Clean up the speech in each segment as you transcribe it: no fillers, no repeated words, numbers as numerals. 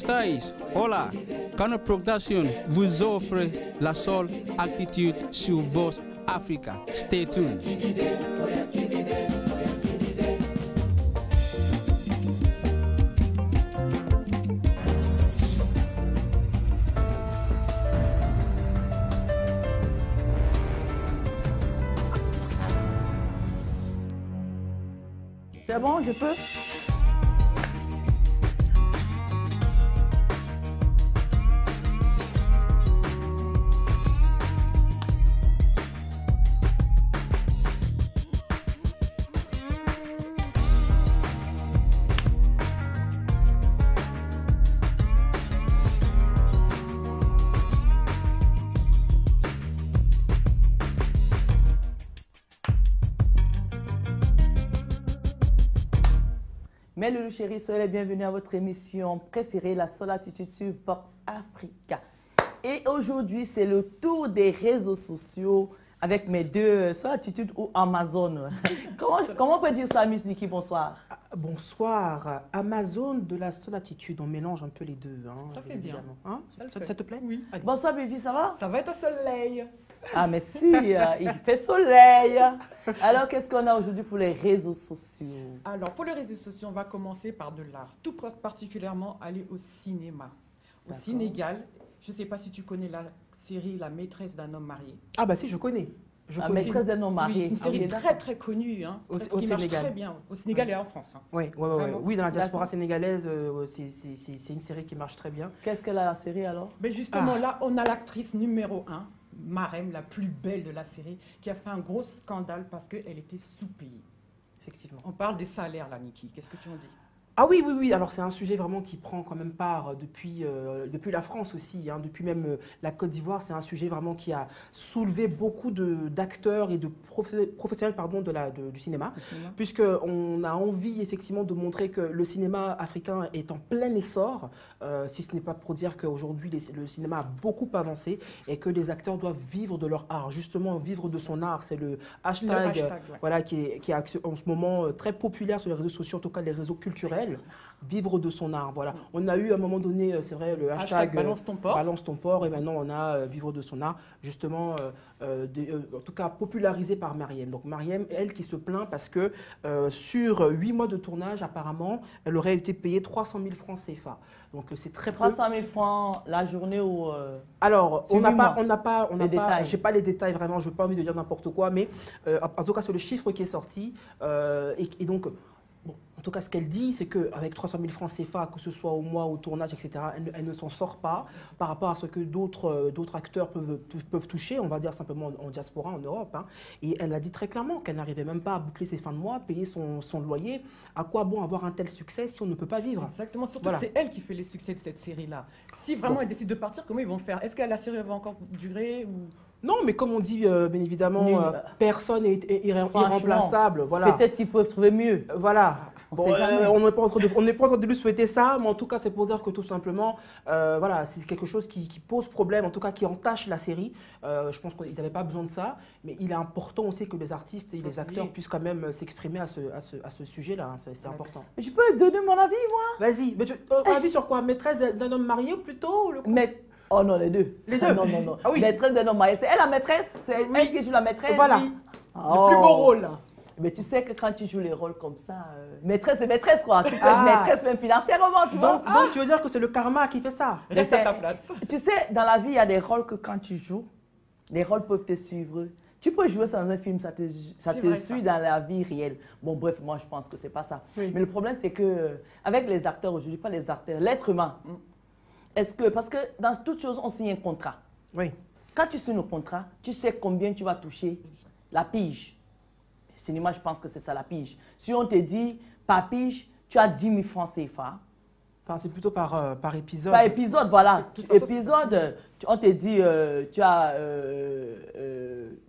estáis? Hola, Cano Production vous offre la seule attitude sur Voz Africa. Stay tuned. C'est bon, je peux? Mais Loulou chéri, soyez les bienvenus à votre émission préférée, La Seule Attitude sur Vox Africa. Et aujourd'hui, c'est le tour des réseaux sociaux avec mes deux Seule Attitude ou Amazon. Comment on peut dire ça, Miss Nikki? Bonsoir. Bonsoir. Amazon de La Seule Attitude. On mélange un peu les deux. Hein, ça fait bien. Hein? Ça te plaît? Oui. Allez. Bonsoir, Baby, ça va? Ça va être au soleil. Ah, merci. Il fait soleil. Alors, qu'est-ce qu'on a aujourd'hui pour les réseaux sociaux? Alors, pour les réseaux sociaux, on va commencer par de l'art. Tout particulièrement aller au cinéma. Au Sénégal, je ne sais pas si tu connais la série La maîtresse d'un homme marié. Ah bah si, je connais. La maîtresse d'un homme marié. Oui, c'est une série très très connue. Hein, au qui marche très bien. Au Sénégal et en France. Hein. Oui, dans la diaspora sénégalaise, c'est une série qui marche très bien. Qu'est-ce qu'elle a la série alors? Mais justement, là, on a l'actrice numéro 1, Marème, la plus belle de la série, qui a fait un gros scandale parce qu'elle était sous-payée. Effectivement. On parle des salaires, là, Niki. Qu'est-ce que tu en dis? Ah oui. Alors, c'est un sujet vraiment qui prend quand même part depuis la France aussi, hein, depuis même la Côte d'Ivoire. C'est un sujet vraiment qui a soulevé beaucoup d'acteurs et de professionnels du cinéma, puisqu'on a envie effectivement de montrer que le cinéma africain est en plein essor, si ce n'est pas pour dire qu'aujourd'hui le cinéma a beaucoup avancé et que les acteurs doivent vivre de leur art, justement vivre de son art. C'est le hashtag, voilà, qui est en ce moment très populaire sur les réseaux sociaux, en tout cas les réseaux culturels. Vivre de son art, voilà. On a eu à un moment donné, c'est vrai, le hashtag balance ton port, et maintenant on a vivre de son art, justement, en tout cas popularisé par Mariem. Donc Mariem, elle qui se plaint parce que sur 8 mois de tournage, apparemment, elle aurait été payée 300 000 francs CFA. Donc c'est très peu. 300 000 francs la journée ou alors, on n'a pas, j'ai pas les détails vraiment, je n'ai pas envie de dire n'importe quoi, mais en tout cas, c'est le chiffre qui est sorti. Et donc, bon, en tout cas, ce qu'elle dit, c'est qu'avec 300 000 francs CFA, que ce soit au mois, au tournage, etc., elle ne s'en sort pas par rapport à ce que d'autres acteurs peuvent toucher, on va dire simplement en diaspora, en Europe. Hein. Et elle a dit très clairement qu'elle n'arrivait même pas à boucler ses fins de mois, payer son loyer. À quoi bon avoir un tel succès si on ne peut pas vivre? Exactement, surtout que c'est elle qui fait les succès de cette série-là. Si vraiment elle décide de partir, comment ils vont faire? Est-ce que la série va encore durer ou... Non, mais comme on dit, bien évidemment, personne n'est irremplaçable. Voilà. Peut-être qu'ils peuvent trouver mieux. Voilà. Bon, on n'est pas en train de lui souhaiter ça, mais en tout cas, c'est pour dire que tout simplement, voilà, c'est quelque chose qui pose problème, en tout cas qui entache la série. Je pense qu'ils n'avaient pas besoin de ça, mais il est important aussi que les artistes et les acteurs puissent quand même s'exprimer à ce sujet-là. Hein, c'est important. Je peux donner mon avis, moi? Vas-y. Ton avis sur quoi? Maîtresse d'un homme marié plutôt? Oh non, les deux. Les deux? Non. Ah, oui. Maîtresse d'un homme marié. C'est elle la maîtresse? C'est elle qui joue la maîtresse? Voilà. Oui. Le plus beau rôle. Mais tu sais que quand tu joues les rôles comme ça, maîtresse, c'est maîtresse, quoi. Tu peux être maîtresse même financièrement, tu vois. Donc tu veux dire que c'est le karma qui fait ça? Reste à ta place. Tu sais, dans la vie, il y a des rôles que quand tu joues, les rôles peuvent te suivre. Tu peux jouer ça dans un film, ça te suit dans la vie réelle. Bon, bref, moi, je pense que c'est pas ça. Oui. Mais le problème, c'est que avec les acteurs aujourd'hui, pas les acteurs, l'être humain, parce que dans toute chose, on signe un contrat. Oui. Quand tu signes un contrat, tu sais combien tu vas toucher la pige. Le cinéma, je pense que c'est ça la pige. Si on te dit, par pige, tu as 10 000 francs CFA. Enfin, c'est plutôt par épisode. Par épisode, voilà. Épisode, on te dit, tu as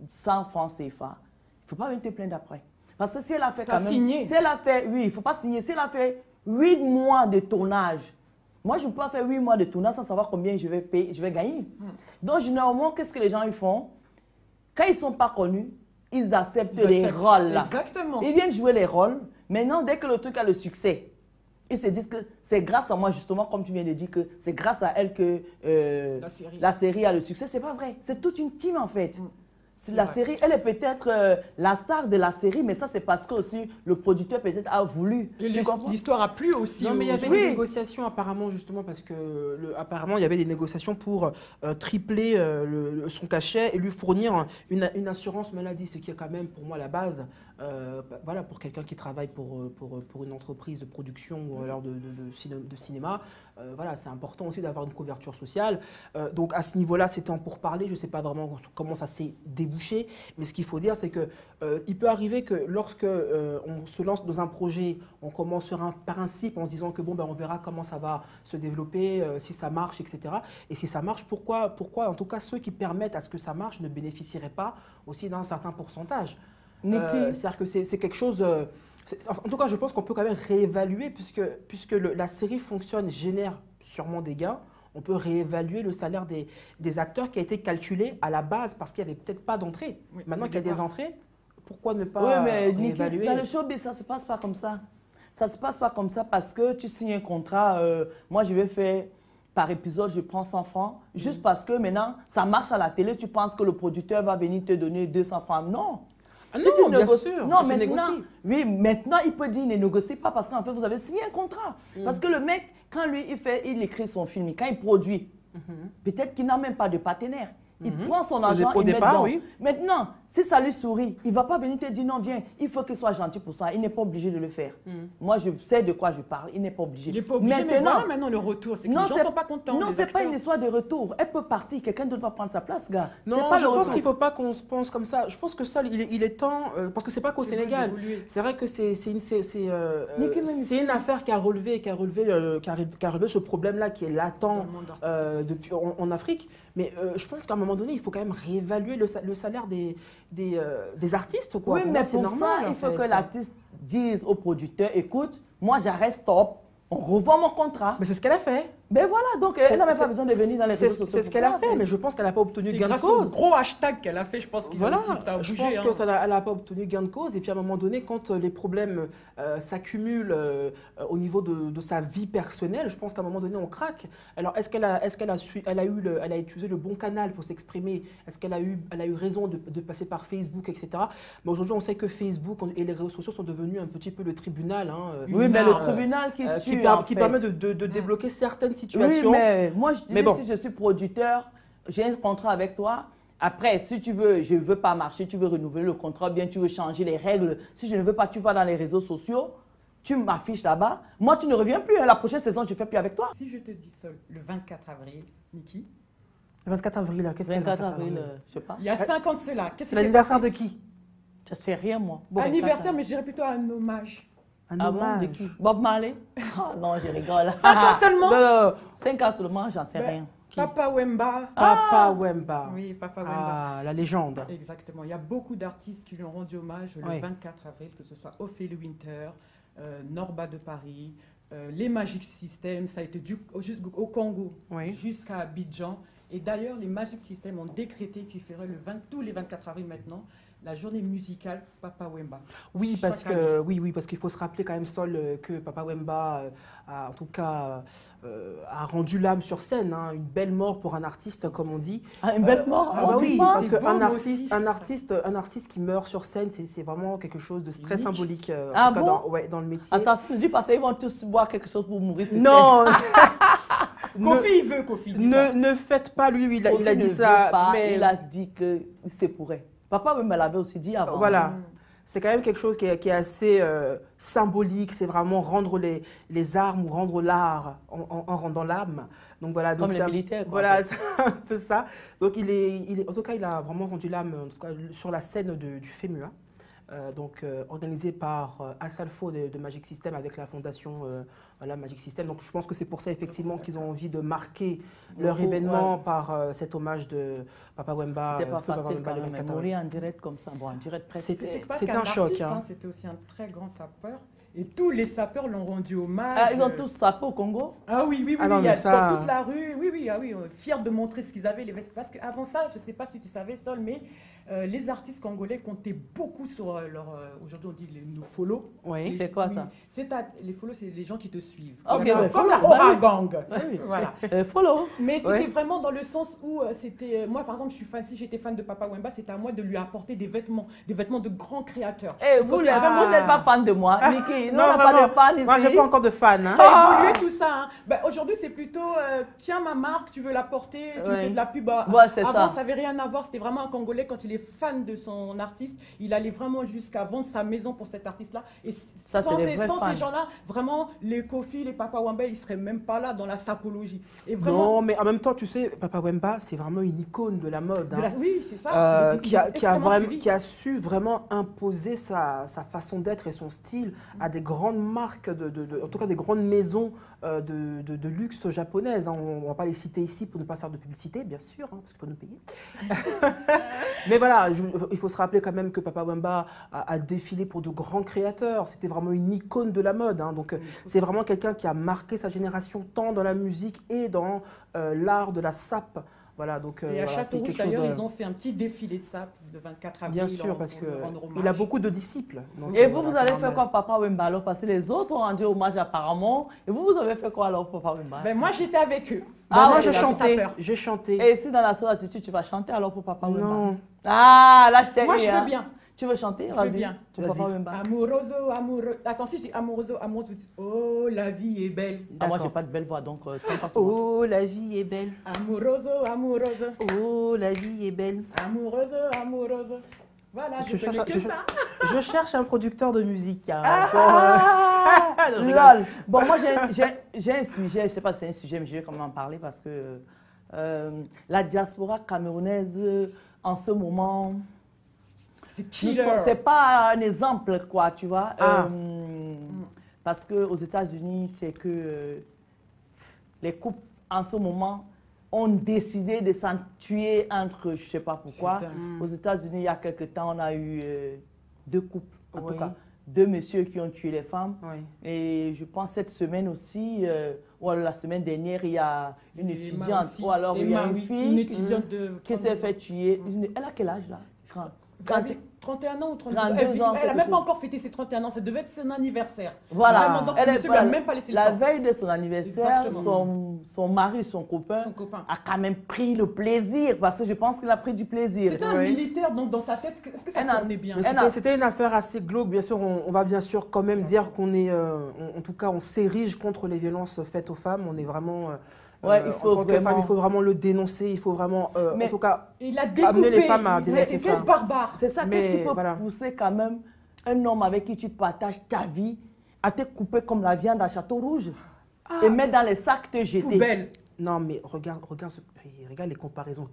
100 francs CFA. Il ne faut pas venir te plaindre après. Parce que si elle a fait quand même... signé. Si elle a fait, oui, il ne faut pas signer. Si elle a fait 8 mois de tournage, moi, je ne peux pas faire 8 mois de tournage sans savoir combien je vais payer, je vais gagner. Donc, généralement, qu'est-ce que les gens ils font? Quand ils ne sont pas connus, ils acceptent les rôles. Là. Exactement. Ils viennent jouer les rôles. Maintenant, dès que le truc a le succès, Ils se disent que c'est grâce à moi, justement, comme tu viens de dire, que c'est grâce à elle que la série a le succès. C'est pas vrai. C'est toute une team, en fait. La série, elle est peut-être la star de la série, mais ça, c'est parce que aussi le producteur peut-être a voulu. L'histoire a plu aussi. Non, mais il y avait des négociations apparemment, justement, parce que apparemment, il y avait des négociations pour tripler son cachet et lui fournir une assurance maladie, ce qui est quand même, pour moi, la base. Voilà, pour quelqu'un qui travaille pour une entreprise de production ou alors de cinéma, voilà, c'est important aussi d'avoir une couverture sociale. Donc à ce niveau-là, c'était en pourparlers. Je ne sais pas vraiment comment ça s'est débouché, mais ce qu'il faut dire, c'est que il peut arriver que lorsque on se lance dans un projet, on commence sur un principe en se disant que bon, ben, on verra comment ça va se développer, si ça marche, etc. Et si ça marche, pourquoi en tout cas ceux qui permettent à ce que ça marche ne bénéficieraient pas aussi d'un certain pourcentage? C'est-à-dire que c'est quelque chose... en tout cas, je pense qu'on peut quand même réévaluer, puisque la série fonctionne, génère sûrement des gains. On peut réévaluer le salaire des acteurs qui a été calculé à la base parce qu'il n'y avait peut-être pas d'entrée. Oui, maintenant qu'il y a des entrées, pourquoi ne pas réévaluer? Dans le showbiz, ça ne se passe pas comme ça. Ça ne se passe pas comme ça parce que tu signes un contrat. Moi, je vais faire... Par épisode, je prends 100 francs. Juste parce que maintenant, ça marche à la télé, tu penses que le producteur va venir te donner 200 francs. Non. Ah non, bien sûr, non, maintenant, il peut dire qu'il ne négocie pas parce qu'en fait, vous avez signé un contrat. Parce que le mec, quand lui, il écrit son film, quand il produit, peut-être qu'il n'a même pas de partenaire. Il prend son argent, il met dedans. Maintenant, si ça lui sourit, il ne va pas venir te dire non, viens, il faut qu'il soit gentil pour ça. Il n'est pas obligé de le faire. Moi, je sais de quoi je parle. Il n'est pas obligé. Il n'est pas obligé, mais voilà maintenant le retour. C'est que les gens ne sont pas contents. Non, ce n'est pas une histoire de retour. Elle peut partir, quelqu'un d'autre va prendre sa place, gars. Non, je pense qu'il ne faut pas qu'on se pense comme ça. Je pense que ça, il est temps, parce que ce n'est pas qu'au Sénégal. C'est vrai que c'est une affaire qui a relevé ce problème-là qui est latent depuis, en Afrique. Mais je pense qu'à un moment donné, il faut quand même réévaluer le salaire des artistes. Quoi. Oui, mais pour ça, il faut que l'artiste dise au producteur, écoute, moi j'arrête, stop, on revoit mon contrat. Mais c'est ce qu'elle a fait. Mais voilà, donc elle n'a même pas besoin de venir dans les réseaux sociaux. C'est ce qu'elle a fait, mais je pense qu'elle n'a pas obtenu gain de cause. C'est gros hashtag qu'elle a fait, je pense qu'il voilà, a bougé. Je pense qu'elle n'a pas obtenu gain de cause. Et puis à un moment donné, quand les problèmes s'accumulent au niveau de sa vie personnelle, je pense qu'à un moment donné, on craque. Alors, est-ce qu'elle a utilisé le bon canal pour s'exprimer? Est-ce qu'elle a eu raison de passer par Facebook, etc. Mais aujourd'hui, on sait que Facebook et les réseaux sociaux sont devenus un petit peu le tribunal. Hein, oui, mais le tribunal qui permet de débloquer certaines situations. Oui, mais moi, je dis, si je suis producteur, j'ai un contrat avec toi. Après, si tu veux, je ne veux pas marcher, tu veux renouveler le contrat, bien tu veux changer les règles. Si je ne veux pas, tu vas dans les réseaux sociaux, tu m'affiches là-bas. Moi, tu ne reviens plus. La prochaine saison, je ne fais plus avec toi. Si je te dis seul, le 24 avril, Niki. Le 24 avril, qu'est-ce que c'est le 24 avril je sais pas. Il y a 5 ans de cela. C'est l'anniversaire de qui? Je ne sais rien, moi. Bon, anniversaire, mais je dirais plutôt un hommage. Un hommage. De qui? Bob Marley? Oh, non, je rigole. 5 ans seulement? Non, 5 ans seulement, j'en sais rien. Papa Wemba. Papa Wemba. Oui, Papa Wemba. Ah, la légende. Exactement. Il y a beaucoup d'artistes qui lui ont rendu hommage le 24 avril, que ce soit Ophélie Winter, Norba de Paris, les Magic Systems, ça a été au Congo jusqu'à Abidjan. Et d'ailleurs, les Magic Systems ont décrété qu'ils feraient tous les 24 avril maintenant la journée musicale Papa Wemba. Oui, parce qu'il faut se rappeler quand même, Sol, que Papa Wemba a, en tout cas, a rendu l'âme sur scène. Hein, une belle mort pour un artiste, comme on dit. Ah, une belle mort? Oui, parce qu'un artiste qui meurt sur scène, c'est vraiment quelque chose de très symbolique dans le métier. Attends, si tu dis parce qu'ils vont tous boire quelque chose pour mourir sur scène. Non. Kofi, il veut, Kofi. Ne faites pas, lui, il a dit ça. Mais il a dit qu'il se pourrait. Papa me l'avait aussi dit avant. Voilà. C'est quand même quelque chose qui est assez symbolique. C'est vraiment rendre les armes ou rendre l'art en rendant l'âme. Donc voilà. Comme les militaires. Voilà, c'est un peu ça. Donc en tout cas, il a vraiment rendu l'âme sur la scène du FEMUA. Organisé par Asalfo de Magic System avec la fondation Magic System. Donc je pense que c'est pour ça effectivement qu'ils ont envie de marquer leur événement par cet hommage de Papa Wemba. C'était pas facile quand même, mourir en direct comme ça. Bon, en direct presque. C'était un choc. Hein. C'était aussi un très grand sapeur. Et tous les sapeurs l'ont rendu hommage. Ah, ils ont tous sapé au Congo? Ah oui, oui, oui, Ah non, oui, il y a mais ça- dans toute la rue, oui, oui, ah oui, fiers de montrer ce qu'ils avaient, les vestes. Parce qu'avant ça, je ne sais pas si tu savais, Sol, mais les artistes congolais comptaient beaucoup sur aujourd'hui on dit nos follow. Oui. C'est quoi ça? Les follow, c'est les gens qui te suivent. Ok, comme ouais, comme la follow, Aura bah Gang. oui. Voilà. Follow. Mais c'était Ouais. vraiment dans le sens où c'était. Moi, par exemple, je suis fan, si j'étais fan de Papa Wemba, c'était à moi de lui apporter des vêtements de grands créateurs. Eh, vous Côté- n'êtes pas fan de moi, Niki. Nous, Non, on n'a pas vraiment. de fan ici. Moi, j'ai pas encore de fan. Hein. Ça a évolué tout ça. Hein. Ben, aujourd'hui, c'est plutôt tiens ma marque, tu veux la porter, tu Ouais. fais de la pub. Ouais, c'est Avant, ça. ça n'avait rien à voir. C'était vraiment un Congolais. Quand il est fan de son artiste, il allait vraiment jusqu'à vendre sa maison pour cet artiste-là. Et Ça, sans, c'est des vrais sans fans. ces gens-là, vraiment, les Kofi, les Papa Wemba, ils ne seraient même pas là dans la sapologie. Et vraiment, Non, mais en même temps, tu sais, Papa Wemba, c'est vraiment une icône de la mode. de la- Hein. oui, c'est ça. Il était extrêmement suivi. Qui a su vraiment imposer sa façon d'être et son style à des grandes marques, en tout cas des grandes maisons de luxe japonaises. Hein. On ne va pas les citer ici pour ne pas faire de publicité, bien sûr, hein, parce qu'il faut nous payer. Mais voilà, il faut se rappeler quand même que Papa Wemba a défilé pour de grands créateurs. C'était vraiment une icône de la mode. Hein. Donc c'est vraiment quelqu'un qui a marqué sa génération tant dans la musique et dans l'art de la sape. Voilà, donc, Et à voilà, c'est Châteaurouge, quelque chose d'ailleurs, de- ils ont fait un petit défilé de ça le 24 avril. Bien sûr, parce pour lui rendre qu'il hommage. a beaucoup de disciples. Donc, Et vous, voilà, vous c'est allez normal. faire quoi, Papa Wemba, alors? Parce que les autres ont rendu hommage apparemment. Et vous, vous avez fait quoi, alors, Papa Wemba? Ben, moi, j'étais avec eux. Ah, moi, ouais, j'ai là, chanté. sapeur. J'ai chanté. Et ici, dans la seule attitude, tu vas chanter alors pour Papa Wemba? Non. Ah, là, je t'ai Moi, eu, je hein. veux bien. Tu veux chanter? Je veux Vas-y. bien. Pour Papa Vas-y. Wemba. Amouroso, amoureux. Attends, si je dis amouroso, amoureuse, vous dites oh, la vie est belle. Ah, moi, D'accord. j'ai pas de belle voix, donc je pas sur moi. Oh, la vie est belle. Amouroso, amoureuse. Oh, la vie est belle. Amoureuse, amoureuse. Voilà, je connais cherche- que ça. Je cherche un producteur de musique. Hein, Ah, Je rigole. lol. Bon, moi, j'ai un sujet, je ne sais pas si c'est un sujet, mais je vais quand même en parler parce que la diaspora camerounaise, en ce moment, C'est killer. c'est pas un exemple, quoi, tu vois. Ah. Parce qu'aux États-Unis, c'est que les couples, en ce moment, ont décidé de s'en tuer entre eux, je ne sais pas pourquoi. C'est dingue. Aux États-Unis, il y a quelque temps, on a eu deux couples, en Oui. tout cas, deux messieurs qui ont tué les femmes. Oui. Et je pense cette semaine aussi, ou alors la semaine dernière, il y a une Emma étudiante, aussi. ou alors il y a Emma, une oui, fille une étudiante de qui s'est fait tuer. Elle a quel âge là? Elle avait 31 ans ou 32 ans. 32 ans, Elle n'a quelque même pas chose. encore fêté ses 31 ans. Ça devait être son anniversaire. Voilà. Vraiment, donc, le monsieur lui a même pas laissé le la temps. veille de son anniversaire, Exactement. son mari, son copain, Son copain. a quand même pris le plaisir, parce que je pense qu'il a pris du plaisir. C'était un Oui. militaire, donc dans sa tête, est-ce que ça Elle a- tournait bien? Mais c'était une affaire assez glauque. Bien sûr, on va bien sûr quand même dire qu'on est, en tout cas, on s'érige contre les violences faites aux femmes. On est vraiment, Ouais, il faut en tant que vraiment- femme, il faut vraiment le dénoncer. Il faut vraiment, Mais- en tout cas, Et il a Amener découpé. les femmes à Il dénoncer était ça. barbare. C'est ça, Mais qu'est-ce qui peut voilà. pousser quand même un homme avec qui tu partages ta vie à te couper comme la viande à Château Rouge et mettre dans les sacs, te jeter? Poubelle. non, mais regarde les comparaisons.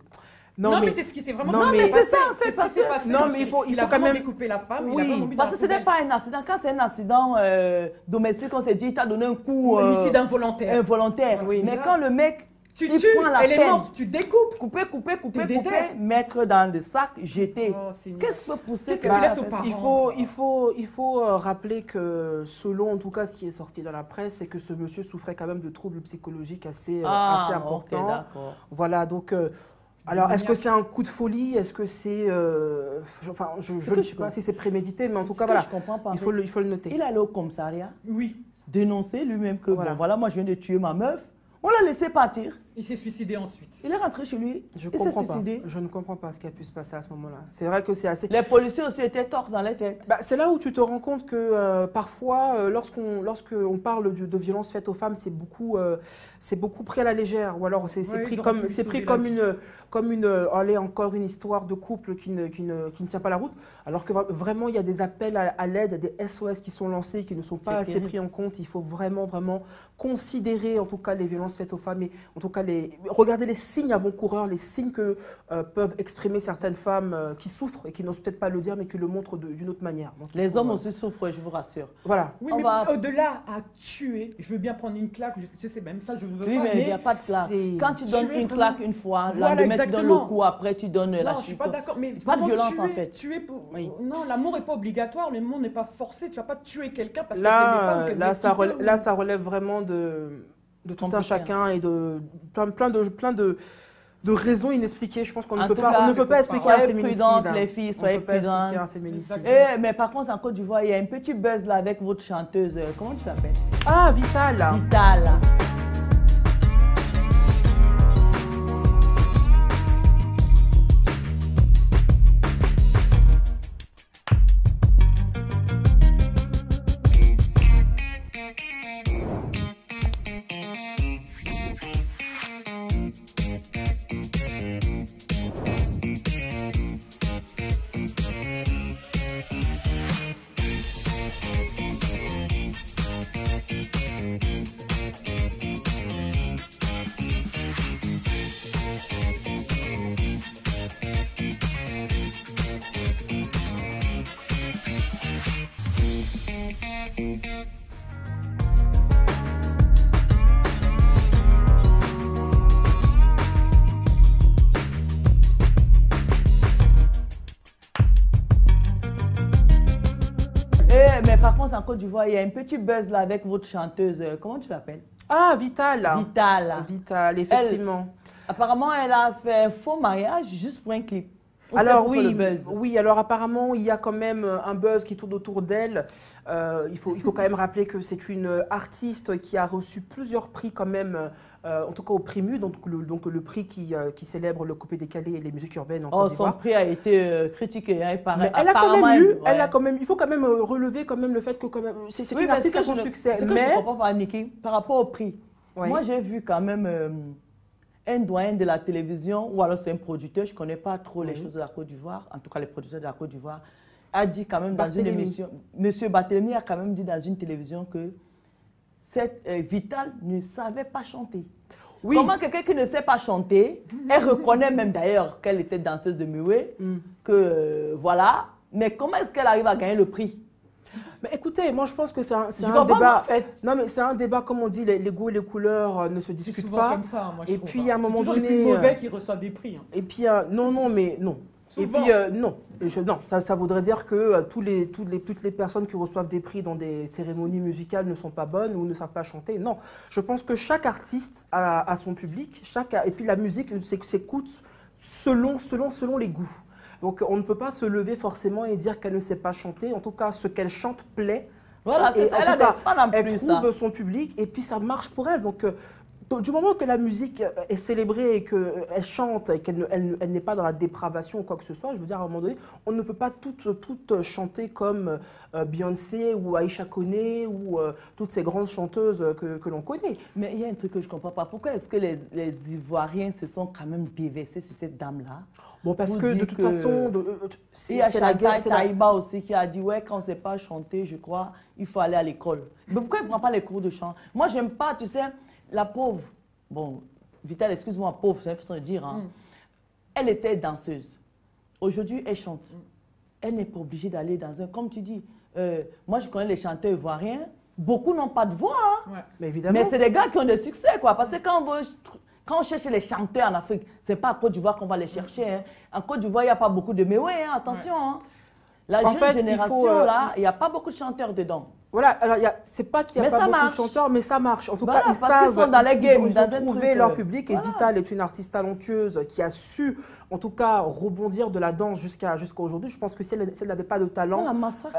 Non, mais c'est ce qui s'est vraiment Non, passé. mais c'est ça, C'est ce qui parce s'est que- passé. non, donc mais il faut a quand vraiment même- découpé la femme. Il Oui, a vraiment mis Parce dans que ce la n'est pas un accident. Quand c'est un accident domestique, on s'est dit, il t'a donné un coup poubelle. Homicide involontaire. involontaire. Oui. Mais quand le mec, Tu il tues, prend la elle est peine, morte, tu découpes. couper, T'es déter. mettre dans des sacs, jeter. Oh, Seigneur. Qu'est-ce qui peut pousser Qu'est-ce que quelqu'un tu laisses à aux faire ça? parents? Il faut rappeler que selon en tout cas ce qui est sorti dans la presse, c'est que ce monsieur souffrait quand même de troubles psychologiques assez Ah, importants. ok, d'accord. Voilà, donc alors est-ce que c'est un coup de folie? Est-ce que c'est je que ne je sais pas si c'est prémédité, mais en tout Ce cas que voilà, je comprends pas, en il faut fait, le noter. il allait au commissariat Oui, dénoncer lui-même que Voilà. bon, voilà, moi je viens de tuer ma meuf. On l'a laissé partir. il s'est suicidé ensuite. Il est rentré chez lui. Je il s'est comprends pas. suicidé. Je ne comprends pas ce qui a pu se passer à ce moment-là. C'est vrai que c'est assez. Les policiers aussi étaient torts dans les têtes. Bah, c'est là où tu te rends compte que parfois, lorsqu'on parle de violences faites aux femmes, c'est beaucoup pris à la légère, ou alors c'est Ouais, pris ils auraient comme pu c'est pris sauver comme la allez, encore une histoire de couple qui ne tient pas la route, alors que vraiment il y a des appels à l'aide, des SOS qui sont lancés, qui ne sont pas C'est assez terrible. pris en compte. Il faut vraiment considérer en tout cas les violences faites aux femmes et en tout cas regarder les signes avant-coureurs, les signes que peuvent exprimer certaines femmes qui souffrent et qui n'osent peut-être pas le dire, mais qui le montrent d'une autre manière. Donc, les hommes aussi souffrent, je vous rassure. Voilà. Oui, mais au-delà à tuer, je veux bien prendre une claque, je sais même ça, je ne veux pas. Oui, mais il n'y a pas de claque. Quand tu donnes une claque une fois, lendemain tu donnes le coup, après tu donnes la chute. Non, je ne suis pas d'accord, mais pas de violence en fait. Non, l'amour n'est pas obligatoire, l'amour n'est pas forcé, tu ne vas pas tuer quelqu'un parce que là, ça relève vraiment de tout un chacun et de plein de raisons inexpliquées. Je pense qu'on ne peut pas expliquer un féminicide. Les filles, soyez prudentes. Mais par contre, en Côte d'Ivoire, il y a un petit buzz là avec votre chanteuse. Comment tu t'appelles? Ah, Vital. Vital. Mais par contre, en Côte d'Ivoire, il y a un petit buzz là avec votre chanteuse. Comment tu l'appelles? Ah, Vital. Vital, effectivement. Apparemment, elle a fait un faux mariage juste pour un clip. Alors oui, alors apparemment, il y a quand même un buzz qui tourne autour d'elle. Il faut quand même rappeler que c'est une artiste qui a reçu plusieurs prix quand même, en tout cas au Primu, donc le prix qui célèbre le coupé décalé et les musiques urbaines en Côte d'Ivoire. Son prix a été critiqué, hein, mais elle a quand même il faut quand même relever quand même le fait que c'est une artiste qui a son succès. Ce que je ne comprends pas, Niki, par rapport au prix, moi j'ai vu quand même un doyen de la télévision, ou alors c'est un producteur, je ne connais pas trop les choses de la Côte d'Ivoire, en tout cas les producteurs de la Côte d'Ivoire, a dit quand même dans une émission, M. Barthélemy a quand même dit dans une télévision que cette Vital ne savait pas chanter. Oui. Comment quelqu'un qui ne sait pas chanter, elle reconnaît même d'ailleurs qu'elle était danseuse de Moué, que voilà, mais comment est-ce qu'elle arrive à gagner le prix? Mais écoutez, moi je pense que c'est un débat. En fait. Non, mais c'est un débat, comme on dit, les goûts et les couleurs ne se discutent pas. Comme ça, moi, et puis à un moment donné. C'est les plus mauvais qui reçoivent des prix. Hein. Et puis non. Souvent. Et puis non. Ça voudrait dire que toutes les personnes qui reçoivent des prix dans des cérémonies musicales ne sont pas bonnes ou ne savent pas chanter. Non, je pense que chaque artiste a son public, et puis la musique s'écoute selon les goûts. Donc, on ne peut pas se lever forcément et dire qu'elle ne sait pas chanter. En tout cas, ce qu'elle chante plaît. Voilà, c'est ça. Elle trouve son public et puis ça marche pour elle. Donc, du moment que la musique est célébrée et qu'elle chante et qu'elle n'est pas dans la dépravation ou quoi que ce soit, je veux dire, à un moment donné, on ne peut pas toutes chanter comme Beyoncé ou Aïcha Koné ou toutes ces grandes chanteuses que l'on connaît. Mais il y a un truc que je ne comprends pas. Pourquoi est-ce que les Ivoiriens se sont quand même déversés sur cette dame-là? Bon, parce que de toute façon, c'est la guerre. C'est Taïba aussi qui a dit, ouais, quand on ne sait pas chanter, je crois, il faut aller à l'école. Mais pourquoi il ne prend pas les cours de chant? Moi, je n'aime pas, tu sais, la pauvre, bon, Vital, excuse-moi, pauvre, c'est une façon de dire, hein. Elle était danseuse. Aujourd'hui, elle chante. Elle n'est pas obligée d'aller dans un, comme tu dis, moi je connais les chanteurs ivoiriens, beaucoup n'ont pas de voix, hein. Ouais. Mais évidemment. Mais c'est des gars qui ont des succès, quoi, parce que quand on cherche les chanteurs en Afrique, ce n'est pas à Côte d'Ivoire qu'on va les chercher, hein. En Côte d'Ivoire, il n'y a pas beaucoup de méoué, hein, attention, hein. La jeune génération, là, il n'y a pas beaucoup de chanteurs dedans. Voilà, alors c'est pas qu'il n'y a pas beaucoup de chanteurs, mais ça marche. En tout cas, ils savent, sont dans les games, ils ont trouvé leur public. Et Vital est une artiste talentueuse qui a su, en tout cas, rebondir de la danse jusqu'à aujourd'hui. Je pense que si elle n'avait pas de talent,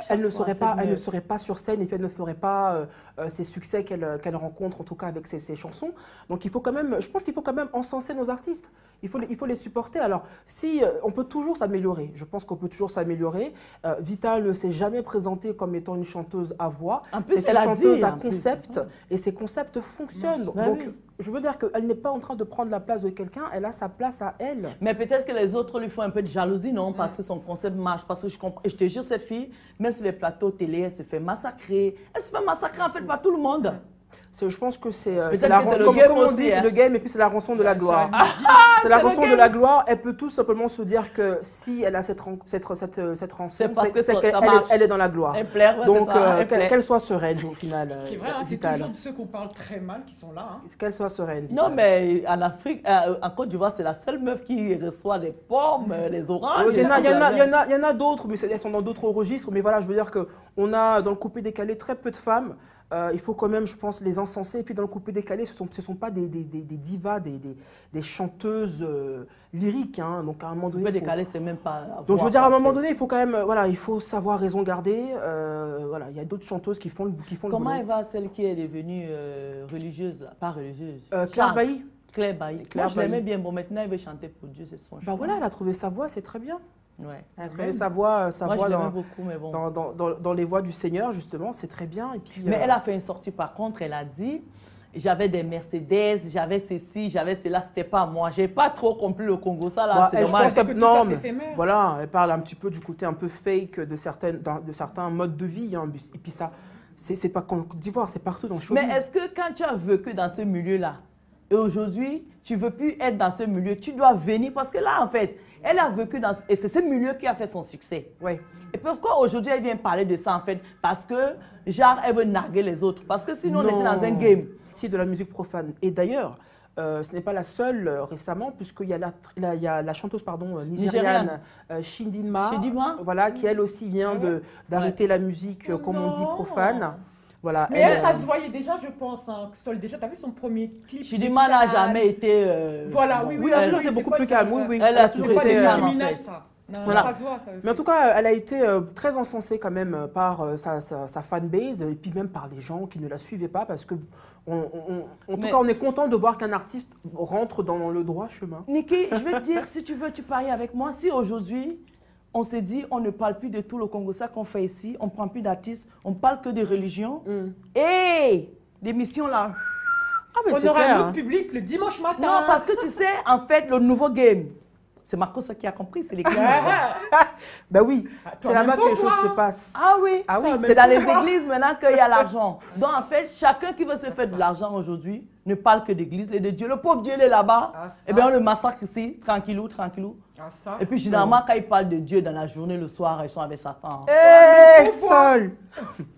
elle ne serait pas sur scène et puis elle ne ferait pas ces succès qu'elle rencontre, en tout cas avec ses chansons. Donc il faut quand même, je pense qu'il faut quand même encenser nos artistes. Il faut les supporter. Alors, si on peut toujours s'améliorer, je pense qu'on peut toujours s'améliorer. Vital ne s'est jamais présentée comme étant une chanteuse à voix. C'est une chanteuse à concept et ces concepts fonctionnent. Donc, je veux dire qu'elle n'est pas en train de prendre la place de quelqu'un, elle a sa place à elle. Mais peut-être que les autres lui font un peu de jalousie, non? Parce que son concept marche. Parce que je te jure, cette fille, même sur les plateaux télé, elle se fait massacrer. Elle se fait massacrer en fait par tout le monde. Je pense que c'est le game aussi, c'est le game et puis c'est la rançon de la gloire. C'est la rançon de la gloire. Elle peut tout simplement se dire que si elle a cette rançon, c'est qu'elle est dans la gloire. Donc qu'elle soit sereine au final. C'est vrai, c'est toujours de ceux qu'on parle très mal qui sont là. Qu'elle soit sereine. Non, mais en Afrique, en Côte d'Ivoire, c'est la seule meuf qui reçoit les pommes, les oranges. Il y en a d'autres, mais elles sont dans d'autres registres. Mais voilà, je veux dire qu'on a dans le coupé décalé très peu de femmes. Il faut quand même, je pense, les encenser. Et puis dans le coupé décalé, ce ne sont pas des divas, des chanteuses lyriques. Hein. Donc à un moment donné, le coupé décalé, c'est même pas. Donc je veux dire, à un moment donné, il faut quand même, voilà, il faut savoir raison garder. Voilà, il y a d'autres chanteuses qui font le boulot. Comment elle va, celle qui est devenue religieuse, là, pas religieuse? Claire Bailly. Claire Bailly. Moi, je l'aimais bien. Bon, maintenant, elle veut chanter pour Dieu, c'est son choix. Voilà, elle a trouvé sa voix, c'est très bien. Ouais. Elle a trouvé sa voix beaucoup, mais bon. dans les voix du Seigneur, justement, c'est très bien. Et puis, mais elle a fait une sortie, par contre, elle a dit, j'avais des Mercedes, j'avais ceci, j'avais cela, c'était pas moi. J'ai pas trop compris le Congo, ça là, c'est dommage. Non, mais voilà, elle parle un petit peu du côté un peu fake de certains modes de vie. Hein, et puis ça, c'est pas Côte d'Ivoire, c'est partout dans le showbiz. Mais est-ce que quand tu as vécu dans ce milieu-là, et aujourd'hui, tu ne veux plus être dans ce milieu, tu dois venir, parce que là, en fait, elle a vécu dans... Et c'est ce milieu qui a fait son succès. Oui. Et pourquoi aujourd'hui, elle vient parler de ça, en fait? Parce que, genre, elle veut narguer les autres. Parce que sinon, on était dans un game. C'est de la musique profane. Et d'ailleurs, ce n'est pas la seule récemment, puisqu'il y a la chanteuse nigériane Chidinma, voilà, qui elle aussi vient d'arrêter la musique, comme on dit, profane. Voilà, mais elle, ça se voyait déjà, je pense. Hein, déjà, tu as vu son premier clip. Chidinma n'a jamais été. Voilà, oui, c'est beaucoup plus calme. Oui, elle a toujours été. Ça. Non, voilà. ça se voit, ça aussi. Mais en tout cas, elle a été très encensée quand même par sa fanbase et puis même par les gens qui ne la suivaient pas parce que, en tout cas, on est content de voir qu'un artiste rentre dans le droit chemin. Niki, je vais te dire, si tu veux, tu paries avec moi. Si aujourd'hui, on s'est dit, on ne parle plus de tout le Congo, ça qu'on fait ici, on ne prend plus d'artistes, on ne parle que de religion. Et l'émission là. On aura un autre public le dimanche matin. Non, parce que tu sais, en fait, le nouveau game, c'est Marcos qui a compris, c'est les clients. Ben oui, c'est là-bas que les choses se passent. Ah oui, c'est dans les églises maintenant qu'il y a l'argent. Donc en fait, chacun qui veut se faire de l'argent aujourd'hui ne parle que d'église et de Dieu. Le pauvre Dieu, il est là-bas. Et bien on le massacre ici, tranquillou, tranquillou. Et puis généralement, quand ils parlent de Dieu dans la journée, le soir, ils sont avec Satan. Sol.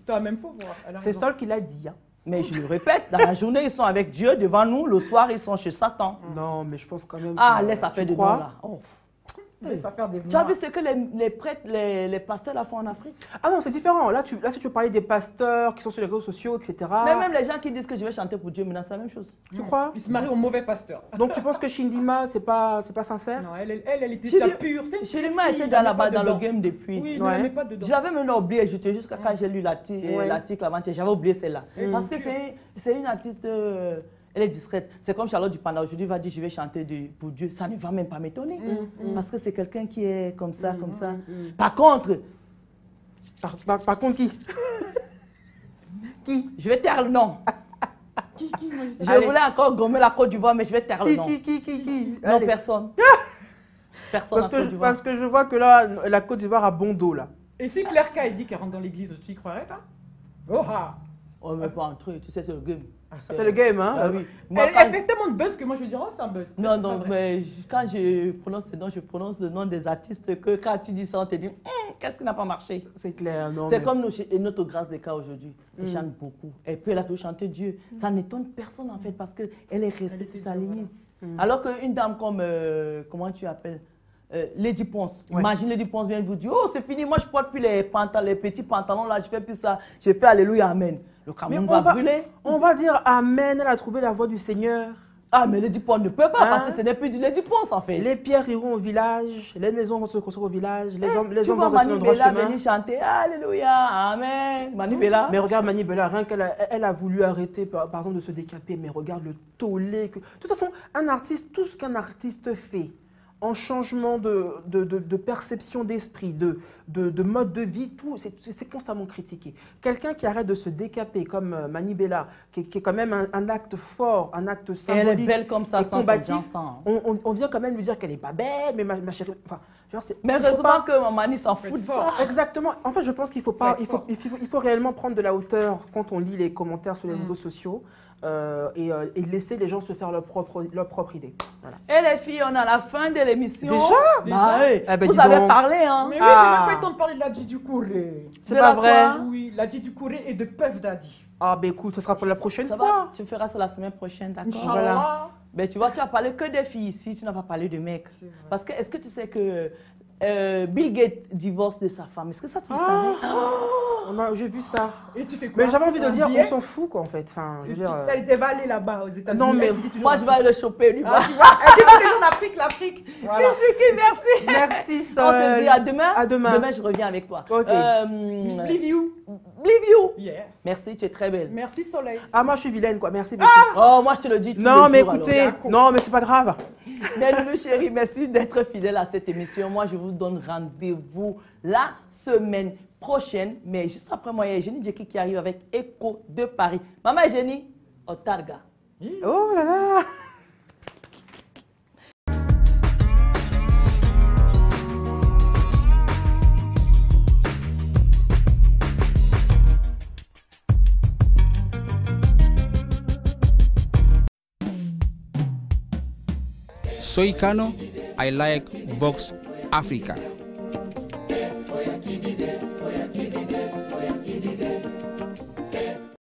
Toi même, faut voir. C'est Sol qui l'a dit. Hein. Mais je le répète, dans la journée, ils sont avec Dieu devant nous. Le soir, ils sont chez Satan. Non, mais je pense quand même. Ah, laisse ça faire des bons là. Oh. Tu as vu ce que les prêtres, les pasteurs la font en Afrique? Ah non, c'est différent. Là, si tu parlais des pasteurs qui sont sur les réseaux sociaux, etc. Mais même les gens qui disent que je vais chanter pour Dieu, maintenant, c'est la même chose. Tu crois? Ils se marient au mauvais pasteur. Donc tu penses que Chidinma, c'est pas sincère? Non, elle était déjà pure. Chidinma était là-bas dans le game depuis. Oui, ne la mets pas dedans. J'avais même oublié, jusqu'à quand j'ai lu l'article avant-hier, j'avais oublié celle-là. Parce que c'est une artiste... Elle est discrète. C'est comme Charlotte Dupanda. Aujourd'hui, va dire je vais chanter pour Dieu. Ça ne va même pas m'étonner. Parce que c'est quelqu'un qui est comme ça, comme ça. Par contre... Par contre qui? Qui? Je vais taire le nom. Qui Je voulais encore gommer la Côte d'Ivoire, mais je vais taire le nom. Qui? Non, personne. Personne parce que je vois que là, la Côte d'Ivoire a bon dos, là. Et si Claire K dit qu'elle rentre dans l'église, tu y croirais, toi? Oh ah! On ne met pas un truc, tu sais, c'est le game. C'est le game, hein? Ah, oui. Elle fait tellement de buzz que moi je vais dire, oh, c'est un buzz. Non, mais quand je prononce le nom des artistes que quand tu dis ça, on te dit, qu'est-ce qui n'a pas marché? C'est clair, non. C'est comme notre Grâce des Cas aujourd'hui. Elle chante beaucoup. Et puis elle a toujours chanté Dieu. Ça n'étonne personne en fait parce qu'elle est restée sur sa lignée. Alors qu'une dame comme, comment tu appelles? Lady Ponce. Imagine Lady Ponce vient vous dire, oh c'est fini, moi je ne porte plus les petits pantalons là, je fais plus ça, je fais Alléluia, Amen. Le Cameroun va brûler. On va dire Amen, elle a trouvé la voix du Seigneur. Ah mais Lady Ponce ne peut pas parce que ce n'est plus du Lady Ponce en fait. Les pierres iront au village, les maisons vont se construire au village, les hommes vont rester dans le droit chemin. Tu vois venir chanter Alléluia, Amen, Manu Bella. Mais regarde Manu Bella, rien qu'elle a voulu arrêter par exemple de se décaper, mais regarde le tollé. De toute façon, un artiste, tout ce qu'un artiste fait, en changement de perception d'esprit, de mode de vie, tout, c'est constamment critiqué. Quelqu'un qui arrête de se décaper comme Mani Bella, qui est quand même un acte fort, un acte symbolique. Et elle est belle comme ça, sans combatif, on vient quand même lui dire qu'elle n'est pas belle, mais ma chérie... Enfin, mais heureusement que Mani s'en fout de ça. Exactement. En fait, je pense qu'il faut réellement prendre de la hauteur quand on lit les commentaires sur les réseaux sociaux et laisser les gens se faire leur propre idée. Voilà. Et les filles, on a la fin de l'émission. Déjà vous avez parlé, hein? Mais oui, j'ai même pas eu le temps de parler de la Dji Doucouré. C'est pas vrai? Oui, la Dji Doucouré et de Puff Daddy. Ah ben écoute, ce sera pour la prochaine fois. Tu feras ça la semaine prochaine, d'accord? Voilà. Ben tu vois, tu as parlé que des filles ici, tu n'as pas parlé de mecs. Parce que, est-ce que tu sais que Bill Gates divorce de sa femme? Est-ce que ça tu le savais? J'ai vu ça. Et tu fais quoi? Mais j'avais envie de dire, on s'en fout quoi en fait. Enfin, je veux dire, elle va aller là-bas aux États-Unis. Non mais moi je vais aller le choper lui. Tu vois, elle dit toujours l'Afrique. Voilà. Merci. Merci Sol. On se dit à demain. À demain. Demain je reviens avec toi. Ok. Leave you. Yeah. Merci, tu es très belle. Merci Soleil. Ah moi je suis vilaine quoi, merci beaucoup. Oh moi je te le dis. Non mais écoutez, non mais c'est pas grave. Mais Loulou chérie, merci d'être fidèle à cette émission. Moi je vous donne rendez-vous la semaine prochaine. Mais juste après moi, il y a Jenny Jackie qui arrive avec Echo de Paris. Maman Jenny, Otarga. Oh là là. Soy Kano, I like Vox Africa.